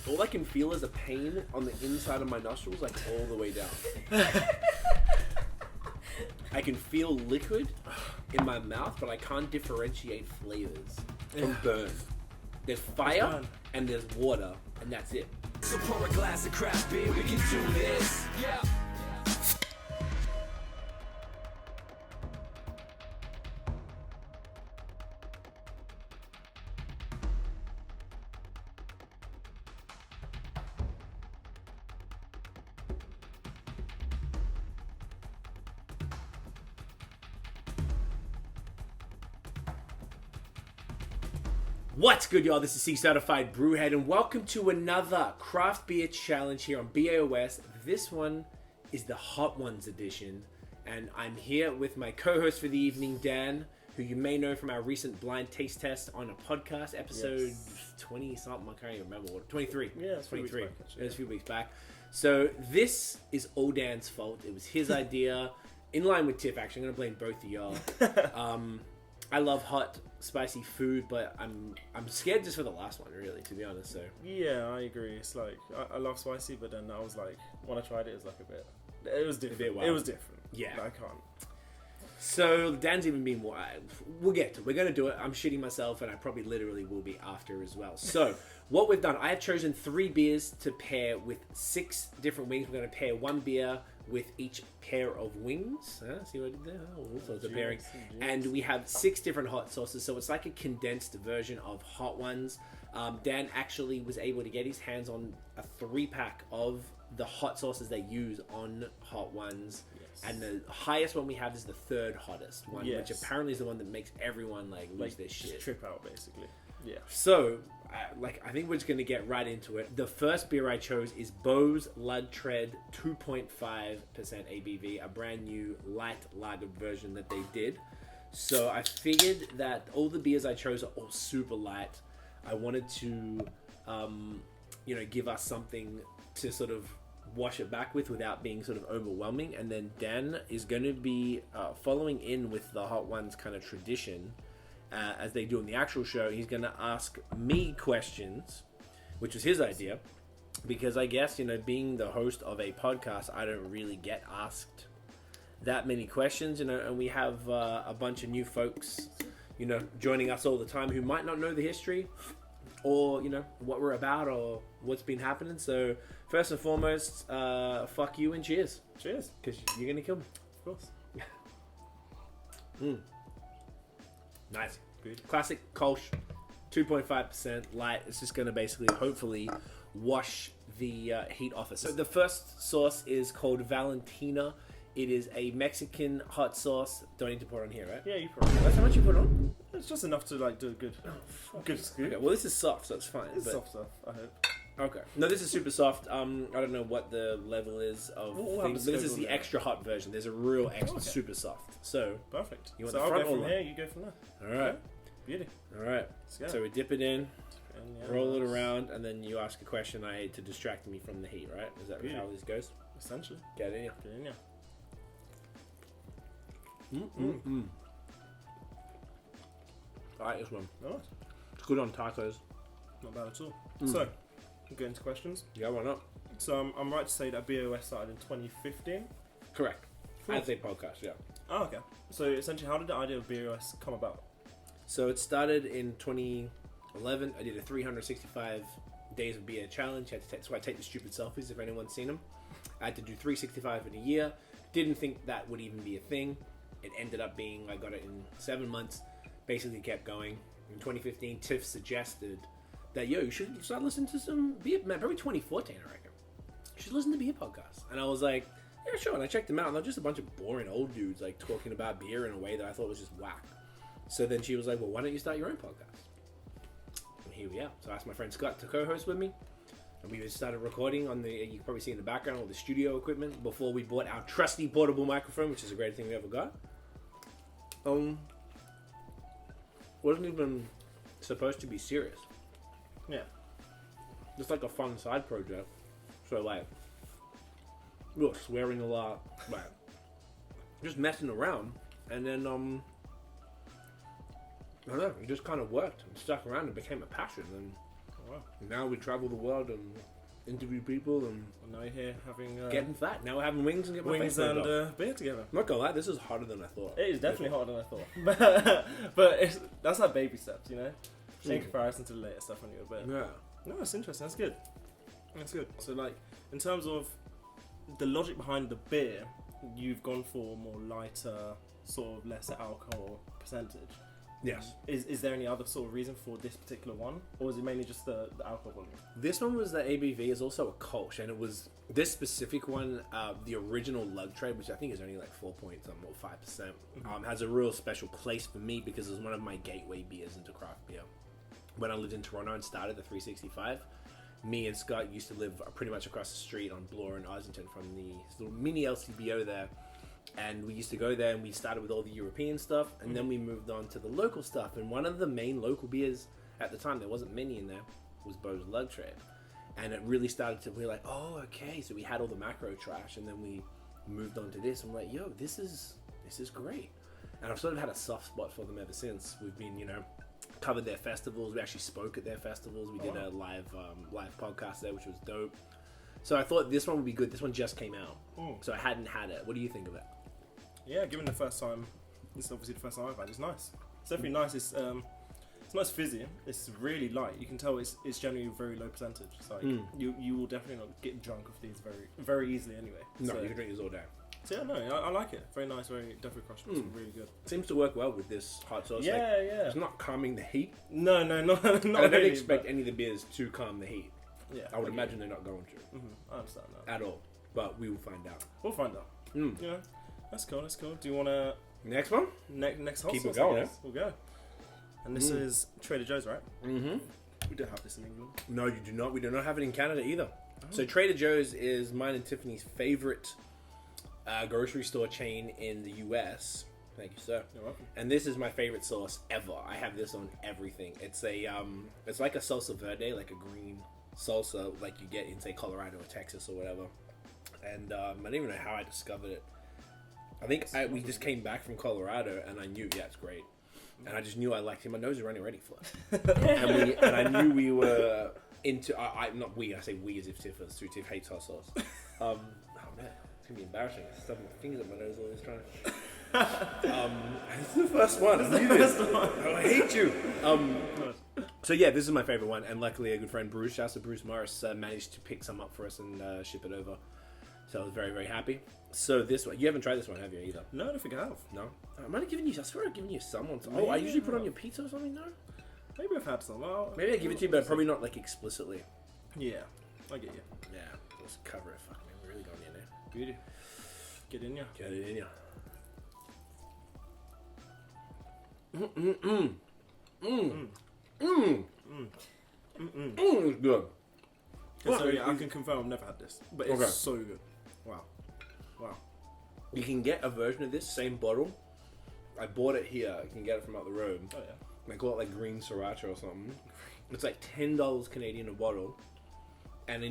all I can feel is a pain on the inside of my nostrils, like all the way down. I can feel liquid in my mouth, but I can't differentiate flavors from burn. There's fire and there's water, and that's it. So pour a glass of craft beer, we can do this. Yeah. What's good, y'all? This is C-Certified Brewhead, and welcome to another craft beer challenge here on Baos. This one is the Hot Ones edition, and I'm here with my co-host for the evening, Dan, who you may know from our recent blind taste test on a podcast, episode 20-something, I can't even remember what, 23. Yeah, it's 23. It was a few weeks back. So this is all Dan's fault. It was his idea, in line with Tiff, actually. I'm going to blame both of y'all. I love hot, spicy food, but I'm scared just for the last one, really, to be honest. So yeah, I agree. It's like I love spicy, but then I was like, when I tried it, it was like it was different. wild. It was different. Yeah, I can't. So Dan's even been more. We'll get to it. We're gonna do it. I'm shitting myself, and I probably literally will be after as well. So what we've done, I have chosen 3 beers to pair with 6 different wings. We're gonna pair 1 beer with each pair of wings. See what I did there? All sorts of pairing. And we have 6 different hot sauces, so it's like a condensed version of Hot Ones. Dan actually was able to get his hands on a 3-pack of the hot sauces they use on Hot Ones. Yes. And the highest one we have is the 3rd hottest one, which apparently is the one that makes everyone lose their shit. Trip out, basically. Yeah. So, I think we're just going to get right into it. The first beer I chose is Beau's Lud Tread 2.5% ABV, a brand new light lager version that they did. So I figured that all the beers I chose are all super light. I wanted to, give us something to sort of wash it back with without being sort of overwhelming. And then Dan is going to be following in with the Hot Ones kind of tradition. As they do in the actual show, he's going to ask me questions, which was his idea, because I guess, being the host of a podcast, I don't really get asked that many questions, and we have a bunch of new folks, joining us all the time who might not know the history or, what we're about or what's been happening. So first and foremost, fuck you and cheers. Cheers. Because you're going to kill me. Of course. Nice. Good. Classic Kolsch, 2.5% light. It's just going to basically, hopefully, wash the heat off it. So the first sauce is called Valentina. It is a Mexican hot sauce. Don't need to put it on here, right? Yeah, you put it on. That's how much you put on? It's just enough to do a good scoop. Okay, well, this is soft, so it's fine. It's soft stuff, I hope. Okay. No, this is super soft. I don't know what the level is of things, but this is the extra hot version. There's a real extra super soft. So perfect. You want so the I'll front go from or here, you go from there. All right. Beauty. All right. Let's go. So we dip it in, And, roll it around, and then you ask a question to distract me from the heat, right? Is that how this goes? Essentially. Get in here. Get in there. I like this one. Alright. It's good on tacos. Not bad at all. So, we'll get into questions. Yeah, why not? So, I'm right to say that BOS started in 2015? Correct. Cool. I'd say podcast, yeah. Oh, okay. So, essentially, how did the idea of BOS come about? So it started in 2011. I did a 365 days of beer challenge. So I take the stupid selfies if anyone's seen them. I had to do 365 in a year. Didn't think that would even be a thing. It ended up being, I got it in 7 months. Basically kept going. In 2015, Tiff suggested that, you should start listening to some beer, man, probably 2014, I reckon. You should listen to beer podcasts. And I was like, yeah, sure. And I checked them out, and they're just a bunch of boring old dudes, talking about beer in a way that I thought was just whack. So then she was like, well, why don't you start your own podcast? And here we are. So I asked my friend Scott to co-host with me. And we just started recording on you can probably see in the background, all the studio equipment before we bought our trusty portable microphone, which is a great thing we ever got. Wasn't even supposed to be serious. Yeah. Just like a fun side project. So we were swearing a lot, just messing around. And then, I don't know, it just kind of worked and stuck around and became a passion. And wow. Now we travel the world and interview people and Well, now you're here having getting fat. Now we're having wings and getting my wings face burnt and off. beer together. I'm not gonna lie, this is harder than I thought. It is definitely hotter than I thought. But that's like baby steps, you know? In comparison to the later stuff on your bit. Yeah. No, that's interesting. That's good. That's good. So, like, in terms of the logic behind the beer, you've gone for more lighter, sort of lesser alcohol percentage. Yes. Is there any other sort of reason for this particular one? Or is it mainly just the alcohol volume? This one was the ABV is also a Kolsch, and it was this specific one, the original lug trade, which I think is only like 4 points or 5%, has a real special place for me because it was one of my gateway beers into craft beer. When I lived in Toronto and started the 365, me and Scott used to live pretty much across the street on Bloor and Ossington from the little mini LCBO there. And we used to go there and we started with all the European stuff and then we moved on to the local stuff. And one of the main local beers at the time, there wasn't many in there, was Beau's Lug Trade. And it really started to, we were like, oh, okay. So we had all the macro trash and then we moved on to this. I'm like, yo, this is great. And I've sort of had a soft spot for them ever since. We've been, covered their festivals. We actually spoke at their festivals. We did a live podcast there, which was dope. So I thought this one would be good. This one just came out. So I hadn't had it. What do you think of it? Yeah, given the first time, this is obviously the first time I've had it. It's nice. It's definitely nice. It's nice fizzy. It's really light. You can tell it's generally a very low percentage. It's like you will definitely not get drunk off these very easily anyway. No, so, you can drink this all day. So yeah, no, I like it. Very nice, very definitely crushable. It's really good. Seems to work well with this hot sauce. Yeah, like, yeah. It's not calming the heat. No, not I don't really, expect any of the beers to calm the heat. Yeah, I would imagine they're not going to. I understand that. At all. But we will find out. We'll find out. Yeah, that's cool. That's cool. Do you want to Next one? next hot Keep sauce? it going, I guess? We'll go. And this is Trader Joe's, right? Mm-hmm. We don't have this in England. No, you do not. We do not have it in Canada either. So Trader Joe's is mine and Tiffany's favorite grocery store chain in the US. Thank you, sir. You're welcome. And this is my favorite sauce ever. I have this on everything. It's a it's like a salsa verde, like a green salsa, like you get in say Colorado or Texas or whatever. And I don't even know how I discovered it. I think we just came back from Colorado, and I knew, yeah, it's great. And I just knew I liked it. My nose is running ready for it. and I knew we were into. I say we as if Tiff hates hot sauce. Oh man, it's gonna be embarrassing. Stuffing my fingers up my nose always trying to. This is the first one. I knew this. Oh, I hate you. So yeah, this is my favorite one, and luckily a good friend Bruce, shouts to Bruce Morris, managed to pick some up for us and ship it over. So I was very, very happy. So this one, you haven't tried this one, have you, either? No, I don't think I have. No? I might have given you, I swear I've given you some once. Oh, I usually put on your pizza or something, no? Maybe I've had some. Maybe I give it to you, but probably not, like, explicitly. Yeah, I get you. Yeah, let's cover it. Fuck, man, we're really going in there. Beauty. Get in ya. Get it in ya. It's good. So yeah, I can confirm I've never had this, but it's so good. Wow. You can get a version of this, same bottle. I bought it here. You can get it from out the road. Oh yeah. They call it like green Sriracha or something. It's like $10 Canadian a bottle, and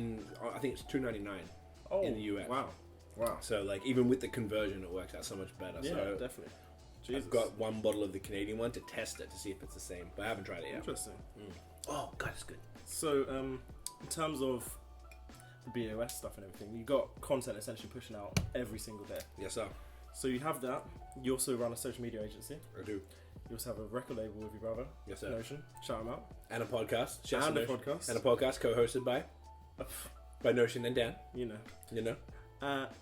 I think it's $2.99 in the US. Wow. So like even with the conversion, it works out so much better. Yeah, so definitely. Jesus. I've got one bottle of the Canadian one to test it to see if it's the same, but I haven't tried it yet. Interesting. Oh god, it's good. So in terms of the BOS stuff and everything, you got content essentially pushing out every single day. Yes, sir. So you have that. You also run a social media agency. I do. You also have a record label with your brother. Yes, sir. Notion. Shout him out. And a podcast. And a podcast. And a podcast co-hosted by Notion and Dan. You know.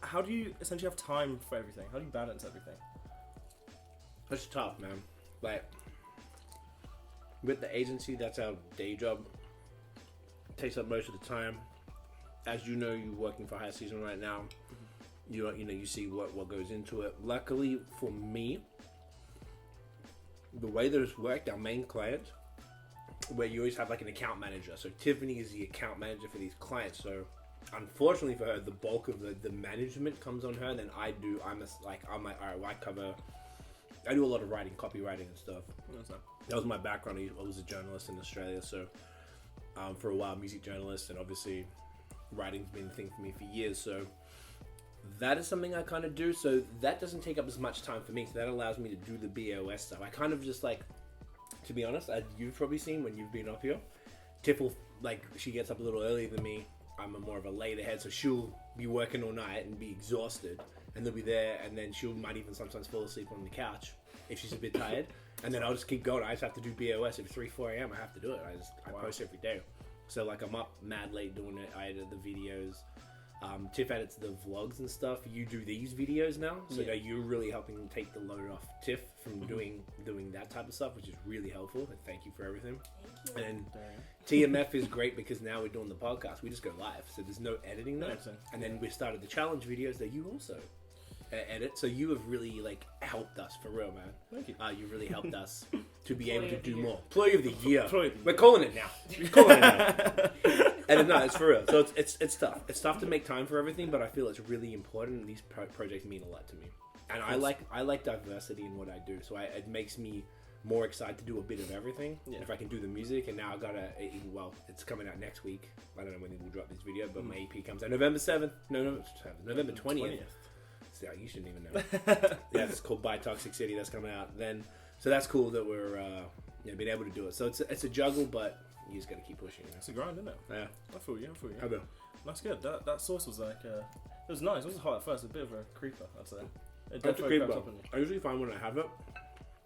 How do you essentially have time for everything? How do you balance everything? It's tough, man. Like, with the agency, that's our day job. It takes up most of the time. As you know, you're working for high season right now. You see what goes into it. Luckily for me, the way that it's worked, our main client, where you always have like an account manager. So Tiffany is the account manager for these clients. So unfortunately for her, the bulk of the management comes on her. And then I do. I'm like, all right, I do a lot of writing, copywriting and stuff. That was my background. I was a journalist in Australia, so for a while, music journalist, and obviously writing's been a thing for me for years. So that is something I kind of do. So that doesn't take up as much time for me. So that allows me to do the BOS stuff. I kind of just like, to be honest, as you've probably seen when you've been up here, Tiff will like she gets up a little earlier than me. I'm more of a later head, so she'll be working all night and be exhausted, and they'll be there, and then she might even sometimes fall asleep on the couch if she's a bit tired, and then I'll just keep going. I just have to do BOS at 3-4 a.m. I have to do it. I post every day, so like I'm up mad late doing it. I edit the videos. Tiff edits the vlogs and stuff. You do these videos now, so now you're really helping take the load off Tiff from doing that type of stuff, which is really helpful. And thank you for everything. Thank you. And TMF is great because now we're doing the podcast. We just go live, so there's no editing there. And then we started the challenge videos that you also edit. So you have really like helped us for real, man. Thank you. You really helped us to be able to do more. Employee of the year. Employee of the We're year. calling it now. We're calling it now. And no, it's for real. So it's tough. It's tough to make time for everything, but I feel it's really important. And these projects mean a lot to me. And I like diversity in what I do. So it makes me more excited to do a bit of everything. Yeah. If I can do the music, and now I gotta. Well, it's coming out next week. I don't know when we'll drop this video, but my EP comes out November 7th. No, November 20th. So you shouldn't even know. Yeah, it's called By Toxic City. That's coming out then. So that's cool that we're being able to do it. So it's a juggle, but you just gotta keep pushing. It's a grind, isn't it? Yeah. I feel you. I know. That's good. That sauce was like, it was nice. It wasn't hot at first. A bit of a creeper, I'd say. It That's a definitely creep, crept up though. on me. I usually find when I have it,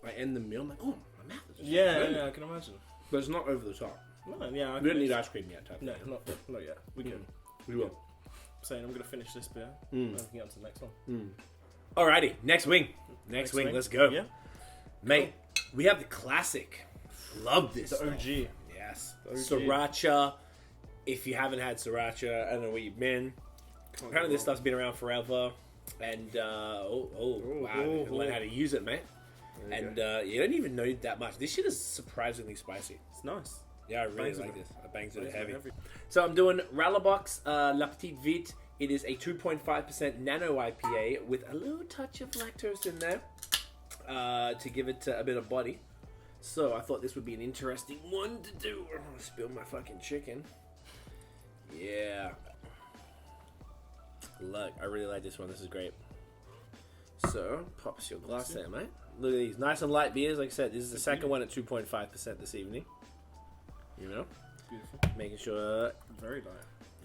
I end the meal, I'm like, oh, my mouth is just Yeah, burning. yeah, I can imagine. But it's not over the top. No, yeah, We don't need ice cream yet, type No, thing. not yet. We can. We will. Saying I'm gonna finish this beer. And we can get on to the next one. Alrighty, next wing. Next wing, let's go. Yeah. Mate, we have the classic. Love this. The stuff. OG. Yes. The OG. Sriracha. If you haven't had Sriracha, I don't know where you've been. Apparently this stuff's been around forever. And, wow. You can learn how to use it, mate. And you don't even know that much. This shit is surprisingly spicy. It's nice. Yeah, I really Bangs like with this. I bangs with it Bangs with heavy. heavy. So I'm doing Ralabox La Petite Vite. It is a 2.5% nano IPA with a little touch of lactose in there to give it a bit of body. So I thought this would be an interesting one to do. I'm gonna spill my fucking chicken. Yeah. Look, I really like this one. This is great. So, pops your glass there, mate. Look at these. Nice and light beers. Like I said, this is the second one at 2.5% this evening. You know? Beautiful. Making sure Very light.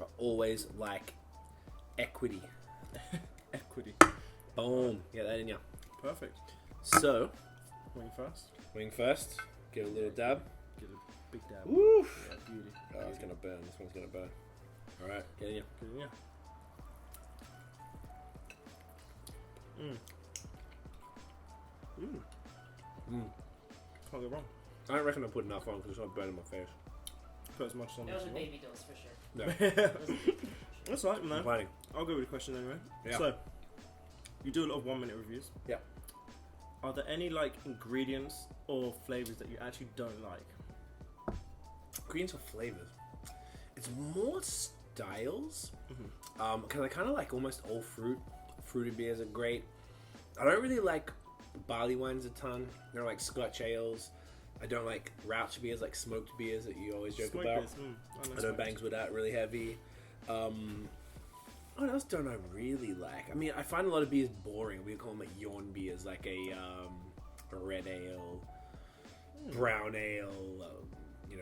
I always like equity. Equity. Boom. Get that in ya. Perfect. So, Wing first. wing first. Give it a little dab. Get a big dab. Woof. Yeah, beauty. Oh, it's gonna burn. This one's gonna burn. Alright, get in ya. Good, yeah. Can't go wrong. I don't reckon I put enough on because it's not burning my face. Put as much on That as was a you want. baby dose for sure. No. That's right, I'm man. planning. I'll go with the question anyway. Yeah. So, you do a lot of 1 minute reviews. Yeah. Are there any like ingredients or flavors that you actually don't like? Greens or flavors? It's more styles. Because I kind of like almost all fruit. Fruited beers are great. I don't really like barley wines a ton. I don't like Scotch ales. I don't like Rauch beers, like smoked beers that you always joke Smoked about. beers, I know bangs with that, really heavy. What else don't I really like? I mean, I find a lot of beers boring. We call them like yawn beers, like a red ale, brown ale,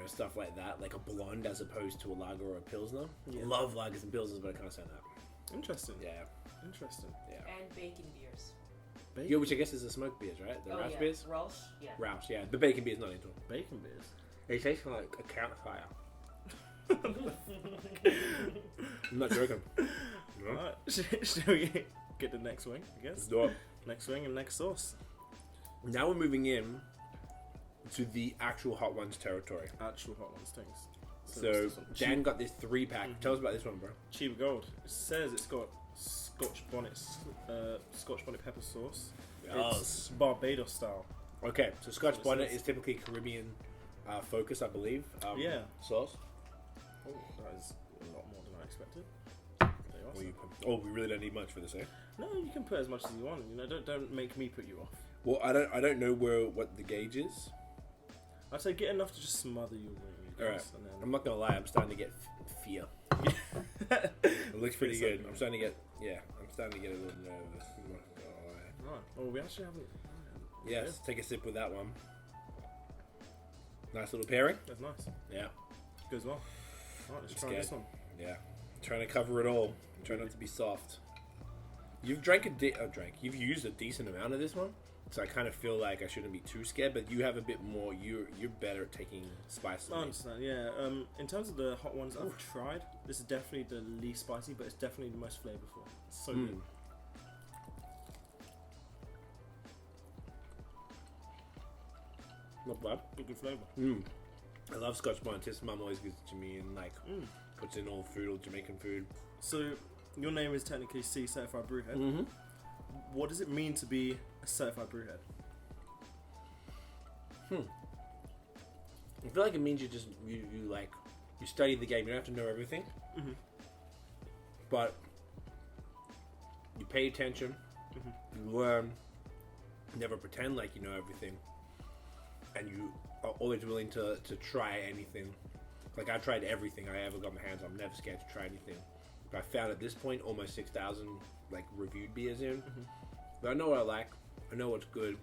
stuff like that. Like a blonde as opposed to a lager or a pilsner. Yeah. Love lagers and pilsners, but I can't stand that. Interesting. Yeah, Interesting. yeah. And bacon beers. Bacon, Yeah, which I guess is the smoked beers, right? The Rauch yeah. beers? Rauch, yeah. Rauch, yeah. The bacon beer's not into it. bacon beers. They taste like a campfire. I'm not joking. No? Alright, shall we get the next wing, I guess? Let's do it. Next wing and next sauce. Now we're moving in to the actual hot ones territory. Actual hot ones things. So what's this one? Dan got this 3-pack. Tell us about this one, bro. Cheap Gold. It says it's got Scotch Bonnet pepper sauce. Yes. It's Barbados style. Okay, so Scotch What it Bonnet says. is typically Caribbean focus, I believe. Yeah. Sauce. Oh, that is a lot more than I expected. There you are. Oh, we really don't need much for this, eh? No, you can put as much as you want. Don't make me put you off. Well, I don't know what the gauge is. I'd say get enough to just smother your wing. All right. I'm not gonna lie. I'm starting to get fear. It looks pretty good. I'm starting to get a little nervous. I'm not gonna lie. Right. Oh, we actually haven't. Yes, take a sip with that one. Nice little pairing. That's nice. Yeah. Goes well. Alright, let's I'm try scared. this one. Yeah. Trying to cover it all. Try not to be soft. You've drank You've used a decent amount of this one, so I kind of feel like I shouldn't be too scared. But you have a bit more. You're better at taking spice. I understand. Yeah. In terms of the hot ones I've tried, this is definitely the least spicy, but it's definitely the most flavorful. It's so good. Not bad. Good flavour. I love Scotch Bonnet. His mum always gives it to me and like puts in all food, all Jamaican food. So your name is technically C Certified Brewhead. What does it mean to be a certified brewhead? I feel like it means you study the game. You don't have to know everything, but you pay attention. You learn. Never pretend like you know everything, and you are always willing to try anything. Like I tried everything I ever got my hands on. I'm never scared to try anything. But I found at this point almost 6,000 like reviewed beers in. But I know what I like. I know what's good.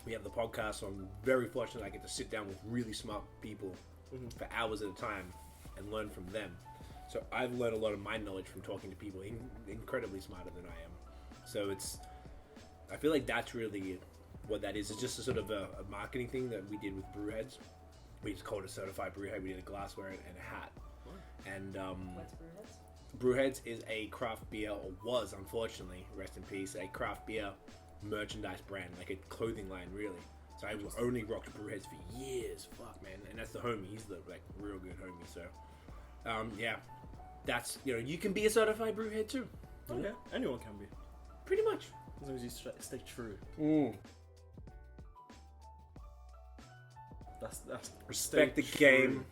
We have the podcast, so I'm very fortunate I get to sit down with really smart people for hours at a time and learn from them. So I've learned a lot of my knowledge from talking to people incredibly smarter than I am. So I feel like that's really what that is. It's just a sort of a marketing thing that we did with BrewHeads. We just called it a certified brewhead. We did a glassware and a hat. And What's BrewHeads? BrewHeads is a craft beer, or was, unfortunately, rest in peace, a craft beer merchandise brand, like a clothing line, really. So I only rocked BrewHeads for years. Fuck, man. And that's the homie. He's the like real good homie. So, yeah, that's, you can be a certified brewhead too. Okay, anyone can be, Pretty much. as long as you stay true. That's Respect the stay game.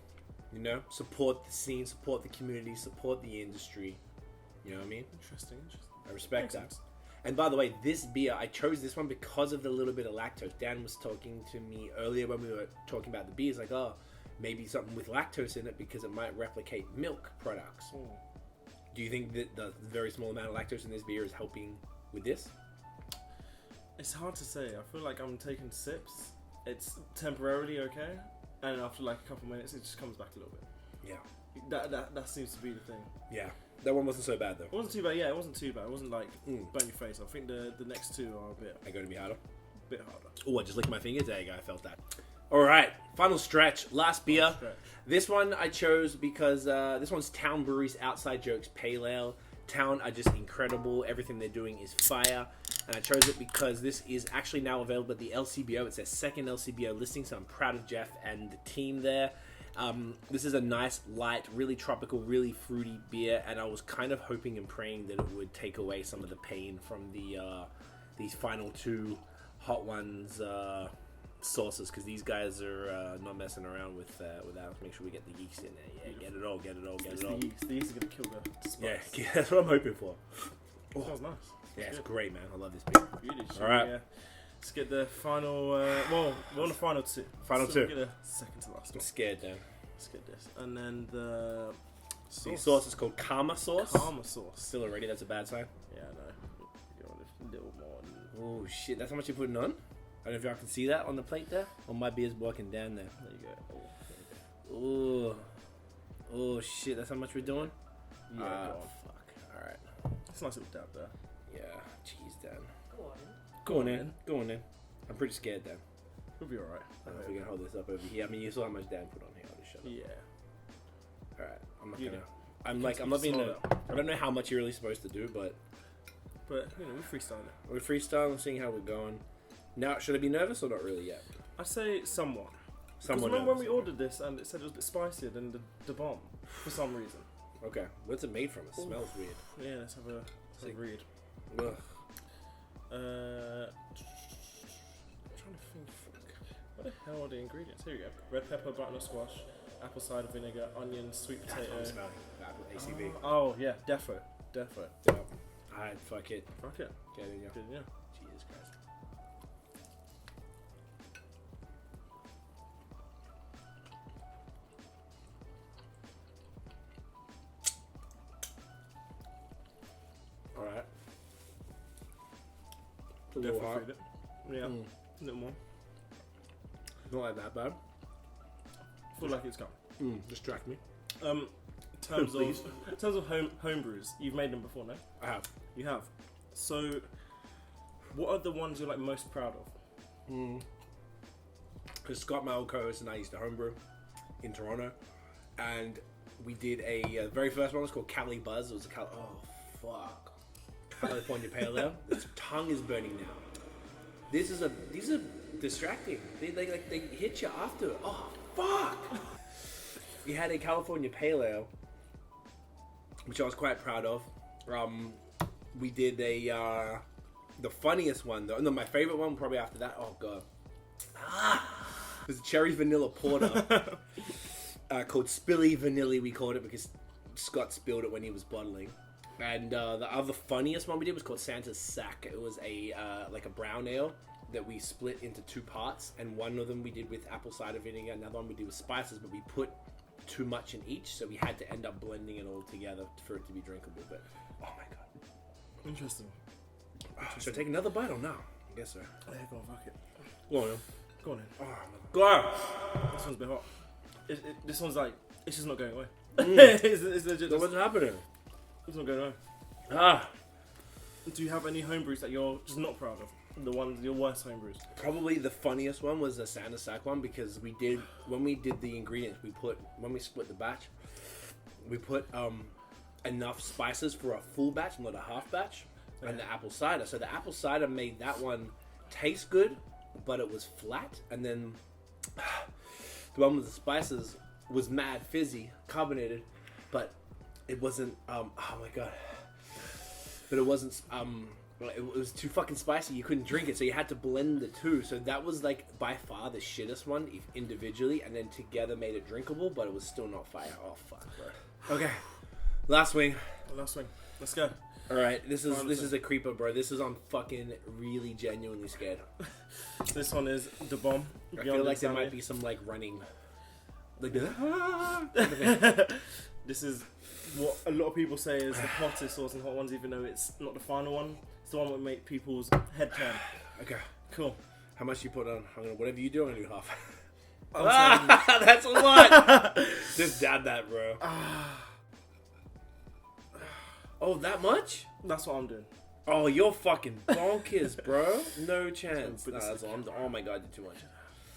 Support the scene, support the community, support the industry. You know what I mean? Interesting. I respect Makes that. sense. And by the way, this beer, I chose this one because of the little bit of lactose. Dan was talking to me earlier when we were talking about the beers, like, oh, maybe something with lactose in it because it might replicate milk products. Do you think that the very small amount of lactose in this beer is helping with this? It's hard to say. I feel like I'm taking sips. It's temporarily okay, and after like a couple minutes, it just comes back a little bit. Yeah. That seems to be the thing. Yeah. That one wasn't so bad, though. It wasn't too bad. Yeah, it wasn't too bad. It wasn't like burn your face. I think the next two are a bit Are going to be harder? harder. Oh, I just licked my fingers. There you go. I felt that. All right. Final stretch. Last beer. Stretch. This one I chose because this one's Town Brewery's Outside Jokes Pale Ale. Town are just incredible. Everything they're doing is fire. And I chose it because this is actually now available at the LCBO. It's their second LCBO listing, so I'm proud of Jeff and the team there. This is a nice, light, really tropical, really fruity beer, and I was kind of hoping and praying that it would take away some of the pain from these final two hot ones sauces, because these guys are not messing around with that. Make sure we get the yeast in there. Yeah, get it all. It's the yeast. The yeast are gonna kill the spice. Yeah, that's what I'm hoping for. It smells nice. Yeah, it's good. great, man. I love this beer. Beauty. All right. Let's get the final. Well, we're on the final two. Final so two. We'll get a second to last I'm one. scared, Dan. Let's get this, and then the The sauce is called Karma sauce. Karma sauce. Still already, that's a bad sign. Yeah, I know. You're on a little more. Oh shit, that's how much you're putting on? I don't know if y'all can see that on the plate there. Or my beer's walking down there. There you go. There you go. Oh shit, that's how much we're doing? Yeah, go on. Fuck. Alright. It's a nice little dab there. Yeah, jeez, Dan. Go on. Go on in. I'm pretty scared, Dan. We'll be alright. I don't know if we can hold this up over here. I mean, you saw how much Dan put on here. I'll just shut up. Yeah. Alright, I'm not You gonna... know. I'm not being I don't know how much you're really supposed to do, but... But, we're freestyling it. We're freestyling, seeing how we're going. Now, should I be nervous or not really yet? I'd say somewhat. Because Somewhat remember when we nervous, ordered this and it said it was a bit spicier than the bomb for some reason. Okay, what's it made from? It smells weird. Yeah, let's have a read. Ugh. I'm trying to think. What the hell are the ingredients? Here we go. Red pepper, butternut squash, apple cider vinegar, onion, sweet That's what I'm potato. smelling. Apple ACV. Oh yeah, defo. Yeah. Alright, fuck it. Fuck it. Get it, yeah. Good, yeah. Jesus Christ. Alright. It's a little Definitely hot. feed it. Yeah, a little more. Not like that bad. Feel like it's gone. Distract me. In terms of home brews, you've made them before, no? I have. You have. So, what are the ones you're like most proud of? Because Scott, my old co-host, and I used to homebrew in Toronto, and we did a very first one was called Cali Buzz. It was California Pale Ale. His tongue is burning now. These are distracting. They hit you after. Oh fuck! We had a California Pale Ale, which I was quite proud of. We did the funniest one though. No, my favorite one probably after that. Oh god. It was a cherry vanilla porter called Spilly Vanilli. We called it because Scott spilled it when he was bottling. And the other funniest one we did was called Santa's Sack. It was a like a brown ale that we split into two parts, and one of them we did with apple cider vinegar, another one we did with spices, but we put too much in each, so we had to end up blending it all together for it to be drinkable. But oh my god, Interesting. should I take another bite or no? I guess so. Yeah, go on, fuck it. Go on, Go on in. oh my god. This one's a bit hot. This one's like, it's just not going away. Mm. it's legit. So what's happening? It's not going away. Ah, Do you have any homebrews that you're just not proud of? The ones, your worst homebrews? probably the funniest one was the Santa Sack one, because when we did the ingredients, when we split the batch, we put enough spices for a full batch, not a half batch, and the apple cider. So the apple cider made that one taste good, but it was flat, and then the one with the spices was mad fizzy, carbonated, but it wasn't. Oh my god! But it wasn't. It was too fucking spicy. You couldn't drink it, so you had to blend the two. So that was like by far the shittest one, if individually, and then together made it drinkable, but it was still not fire. Oh fuck, bro. Okay, last swing. Last swing. Let's go. All right, this is a creeper, bro. This is I'm fucking really genuinely scared. This one is the bomb. I feel like there might be some like running, like This is what a lot of people say is the hottest sauce and hot ones, even though it's not the final one. It's the one that would make people's head turn. Okay, Cool. how much you put on? I'm gonna whatever you do, I'm gonna do half. I'm That's a lot. Just dab that, bro. Oh, that much? That's what I'm doing. Oh, you're fucking bonkers, bro. No chance. But Nah, this that's all. Oh my god, you did too much.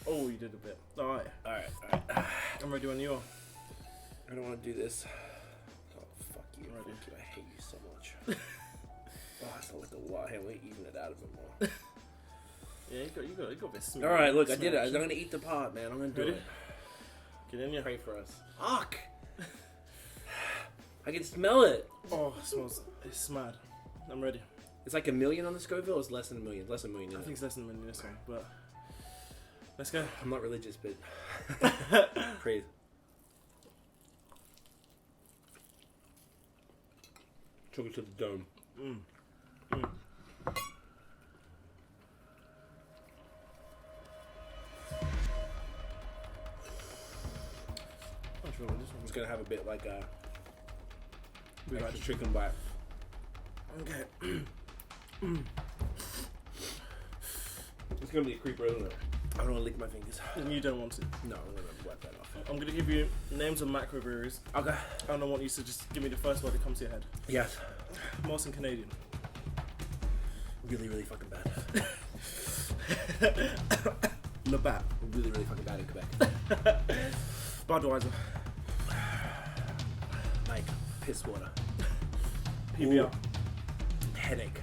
Oh, you did a bit. Alright. All right. I'm ready when you are. I don't want to do this. Oh, fuck you. Ready. Fuck you. I hate you so much. Oh, it's not like a lot. Hey, we even it out a bit more. Yeah, you got a bit smooth. All right, look, I did it. I'm gonna eat the pot, man. I'm gonna do Ready? it. Get in here. Pray for us. Fuck. I can smell it. Oh, it smells. It's mad. I'm ready. It's like 1 million on the Scoville. Or it's less than 1 million. Less than 1 million. I Isn't think it? it's less than a minute this one, but let's go. I'm not religious, but praise. Took it to the dome. I'm sure this It's one's gonna have a bit like a good. extra chicken bite. Okay. It's gonna be a creeper, isn't it? I don't want to lick my fingers. And you don't want to. No, I'm gonna wipe that off. I'm gonna give you names of microbreweries, Okay. and I want you to just give me the first word that comes to your head. Yes. Molson Canadian. Really, really fucking bad. Labatt. Really, really fucking bad in Quebec. Budweiser. Like piss water. PBR. Ooh. Headache.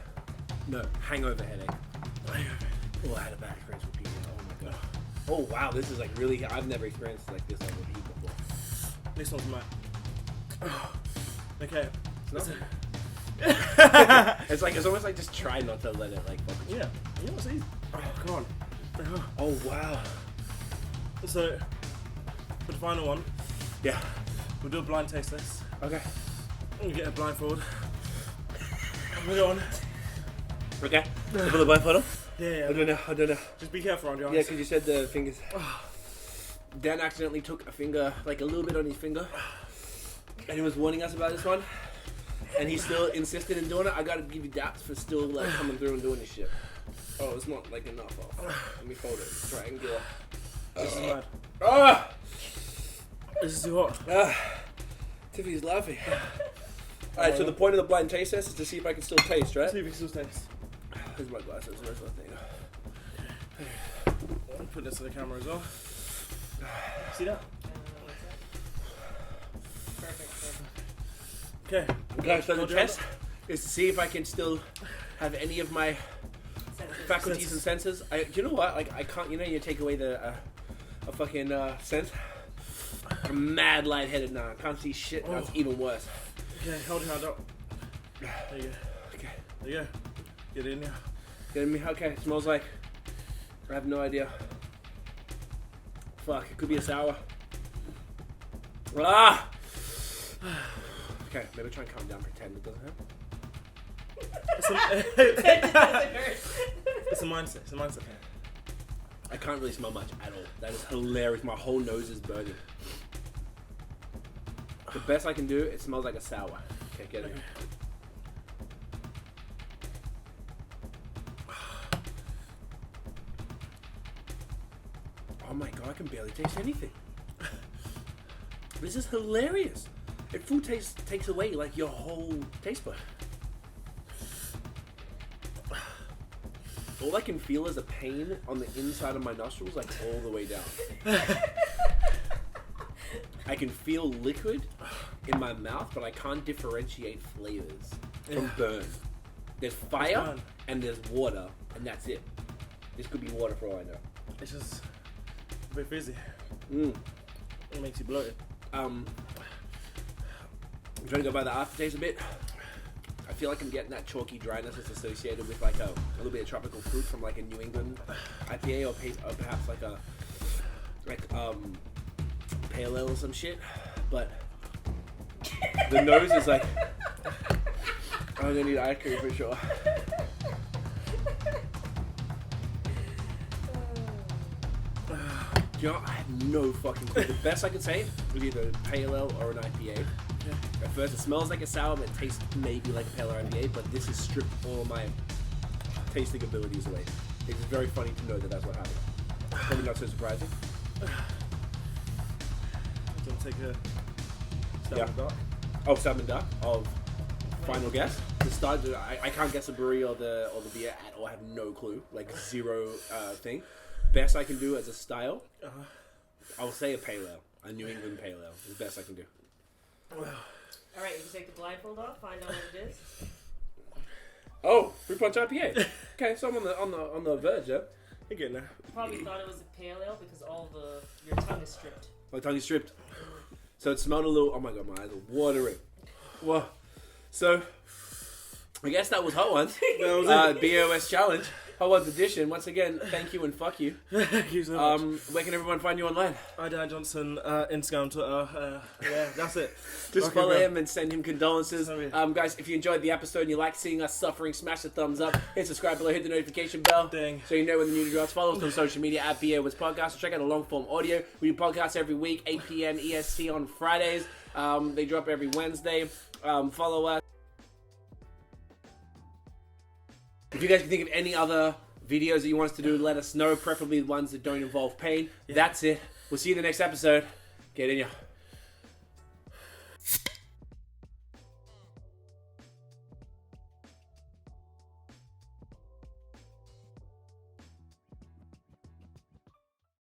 No, hangover headache. Oh, I had a bad experience with PBR. Oh my god. Oh wow, this is like really. I've never experienced like this over heat before. This one's mad. Okay. It's it's almost like just try not to let it like focus. Yeah. You know what's easy? Oh, come on. Oh wow. So, for the final one, Yeah. we'll do a blind taste test. Okay. We'll get a blindfold. Put it on. Okay. For the blind photo. Yeah. I don't know. Just be careful around your eyes. Yeah, because you said the fingers. Dan accidentally took a finger, like a little bit on his finger, and he was warning us about this one, and he still insisted in doing it. I gotta give you daps for still like coming through and doing this shit. Oh, it's not like enough. Oh, let me fold it. Triangular. This is mad. Ah! This is too hot. Tiffany's laughing. Alright, so the point of the blind taste test is to see if I can still taste, right? See if it still tastes. Here's my glasses. Where's my thing? I'll put this to the camera as well. See that? Perfect. Okay. Okay, so the test is to see if I can still have any of my faculties and senses. You know what? Like I can't. You know, you take away the a fucking sense. I'm mad lightheaded now. I can't see shit. Oh. That's even worse. Okay, hold your hand up. There you go. Okay, There you go. Get in there. getting me. Okay, it smells like. I have no idea. Fuck, it could be a sour. Ah. Okay, maybe try and calm down. Pretend it doesn't hurt. It's a mindset. It's a mindset thing. I can't really smell much at all. That is hilarious. My whole nose is burning. The best I can do, it smells like a sour. Okay, get it. Oh my god, I can barely taste anything. This is hilarious. It full takes away like your whole taste bud. All I can feel is a pain on the inside of my nostrils, like all the way down. I can feel liquid in my mouth, but I can't differentiate flavors from burn. There's fire burn. and there's water, and that's it. This could be water for all I know. It's just a bit fizzy. Mm. It makes you bloated. I'm trying to go by the aftertaste a bit. I feel like I'm getting that chalky dryness that's associated with like a little bit of tropical fruit from like a New England IPA or perhaps like a pale ale or some shit. But the nose is like I'm gonna need ice cream for sure. You know, I have no fucking clue. The best I could say was either a pale ale or an IPA. At first, it smells like a sour, but it tastes maybe like a pale ale IPA. But this has stripped all of my tasting abilities away. It's very funny to know that that's what happened. Probably not so surprising. Do you want to take a stab Yeah. in the dark? Oh, Salmon Duck of final guess. The start, I can't guess the brewery or the beer at all. I have no clue. Like zero thing. Best I can do as a style, I'll say a pale ale, a New England pale ale. Is the best I can do. Alright, you can take the blindfold off, find out what it is. Oh, Fruit Punch IPA. Okay, so I'm on the verge there. You're getting there. You probably thought it was a pale ale because your tongue is stripped. My tongue is stripped. So it smelled a little. Oh my god, my eyes are watering. Well, so I guess that was Hot Ones. That was it. BOS challenge. Hot Ones edition. Once again, thank you and fuck you. Thank you so much. Where can everyone find you online? Dahn Johnson, Instagram, Twitter. Yeah, that's it. Just Okay, follow bro. him and send him condolences. Sorry. Guys, if you enjoyed the episode and you like seeing us suffering, smash the thumbs up, hit subscribe below, hit the notification bell. Dang. So you know when the new drops. Follow us on social media at BrewHeads Podcast. Check out the long form audio. We do podcasts every week, 8 p.m. EST on Fridays. They drop every Wednesday. Follow us. If you guys can think of any other videos that you want us to do, let us know. Preferably ones that don't involve pain. Yeah. That's it. We'll see you in the next episode. Get in ya.